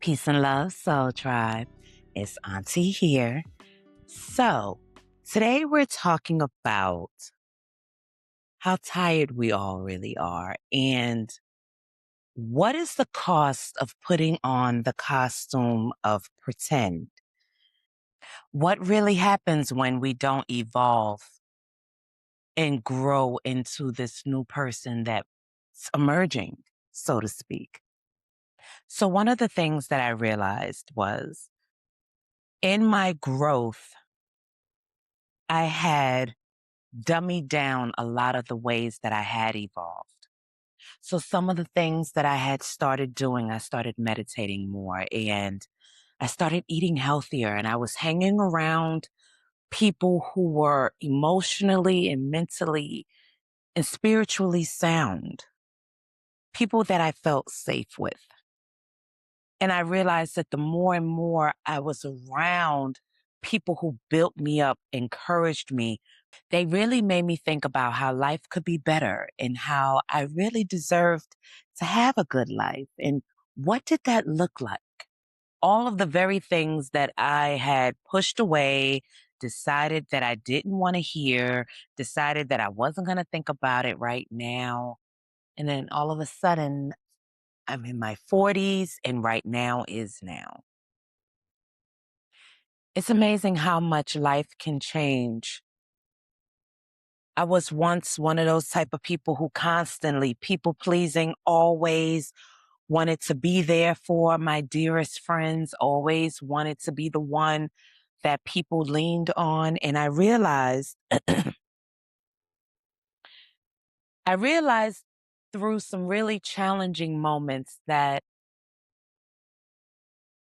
Peace and love, SoulTribe. It's Aunty here. So, today we're talking about how tired we all really are and what is the cost of putting on the costume of pretend? What really happens when we don't evolve and grow into this new person that's emerging, so to speak? So, one of the things that I realized was in my growth, I had dummied down a lot of the ways that I had evolved. So some of the things that I had started doing, I started meditating more and I started eating healthier and I was hanging around people who were emotionally and mentally and spiritually sound, people that I felt safe with. And I realized that the more and more I was around people who built me up, encouraged me, they really made me think about how life could be better and how I really deserved to have a good life. And what did that look like? All of the very things that I had pushed away, decided that I didn't want to hear, decided that I wasn't going to think about it right now. And then all of a sudden, I'm in my 40s and right now is now. It's amazing how much life can change. I was once one of those type of people who constantly people pleasing, always wanted to be there for my dearest friends, always wanted to be the one that people leaned on. And I realized through some really challenging moments that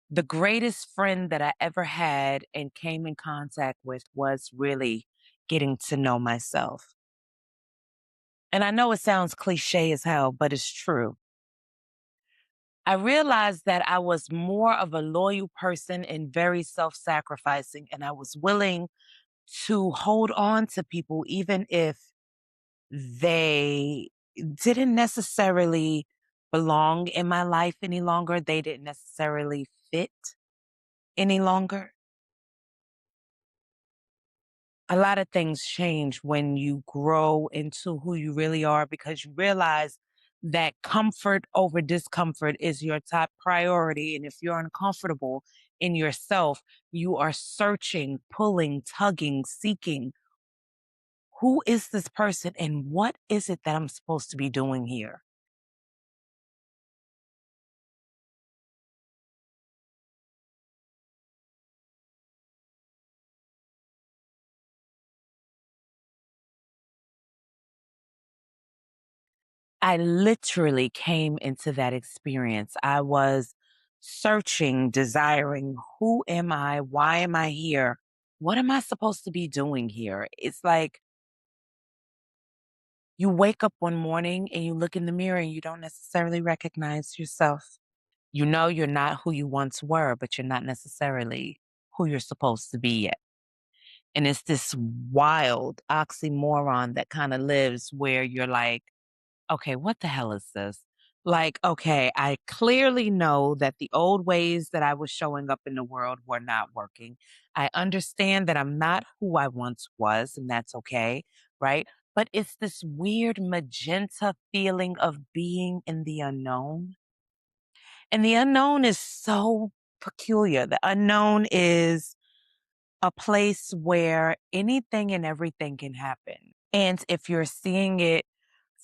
the greatest friend that I ever had and came in contact with was really getting to know myself. And I know it sounds cliche as hell, but it's true. I realized that I was more of a loyal person and very self sacrificing, and I was willing to hold on to people even if they didn't necessarily belong in my life any longer. They didn't necessarily fit any longer. A lot of things change when you grow into who you really are because you realize that comfort over discomfort is your top priority. And if you're uncomfortable in yourself, you are searching, pulling, tugging, seeking. Who is this person and what is it that I'm supposed to be doing here? I literally came into that experience. I was searching, desiring, who am I? Why am I here? What am I supposed to be doing here? It's like you wake up one morning and you look in the mirror and you don't necessarily recognize yourself. You know you're not who you once were, but you're not necessarily who you're supposed to be yet. And it's this wild oxymoron that kind of lives where you're like, okay, what the hell is this? Like, okay, I clearly know that the old ways that I was showing up in the world were not working. I understand that I'm not who I once was, and that's okay, right? But it's this weird magenta feeling of being in the unknown. And the unknown is so peculiar. The unknown is a place where anything and everything can happen. And if you're seeing it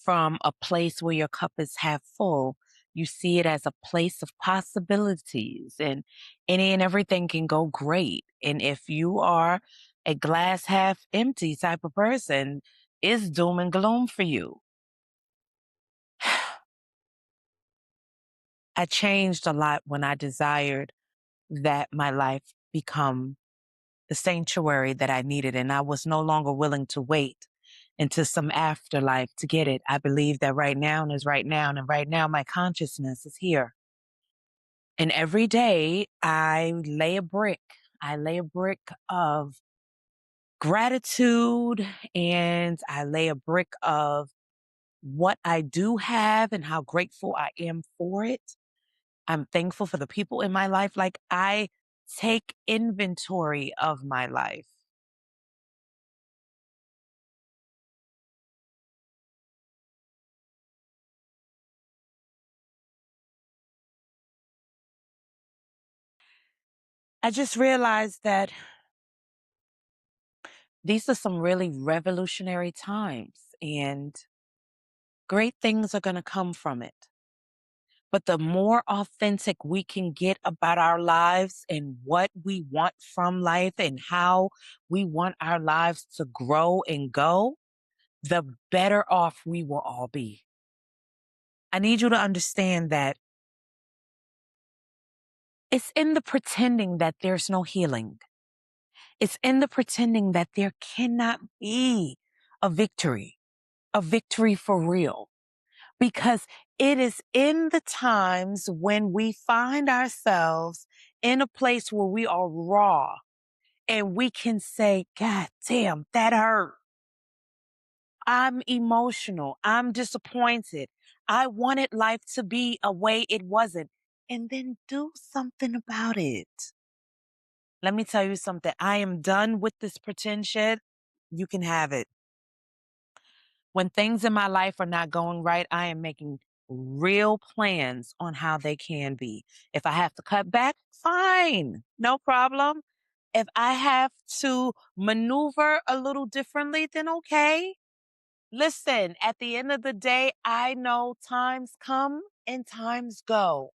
from a place where your cup is half full, you see it as a place of possibilities and any and everything can go great. And if you are a glass half empty type of person, it's doom and gloom for you. I changed a lot when I desired that my life become the sanctuary that I needed. And I was no longer willing to wait into some afterlife to get it. I believe that right now is right now. And right now, my consciousness is here. And every day I lay a brick. I lay a brick of gratitude and I lay a brick of what I do have and how grateful I am for it. I'm thankful for the people in my life. Like, I take inventory of my life. I just realized that these are some really revolutionary times and great things are going to come from it. But the more authentic we can get about our lives and what we want from life and how we want our lives to grow and go, the better off we will all be. I need you to understand that it's in the pretending that there's no healing. It's in the pretending that there cannot be a victory for real. Because it is in the times when we find ourselves in a place where we are raw and we can say, God damn, that hurt. I'm emotional. I'm disappointed. I wanted life to be a way it wasn't. And then do something about it. Let me tell you something. I am done with this pretend shit. You can have it. When things in my life are not going right, I am making real plans on how they can be. If I have to cut back, fine, no problem. If I have to maneuver a little differently, then okay. Listen, at the end of the day, I know times come and times go.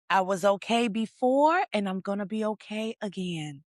I was okay before and I'm going to be okay again.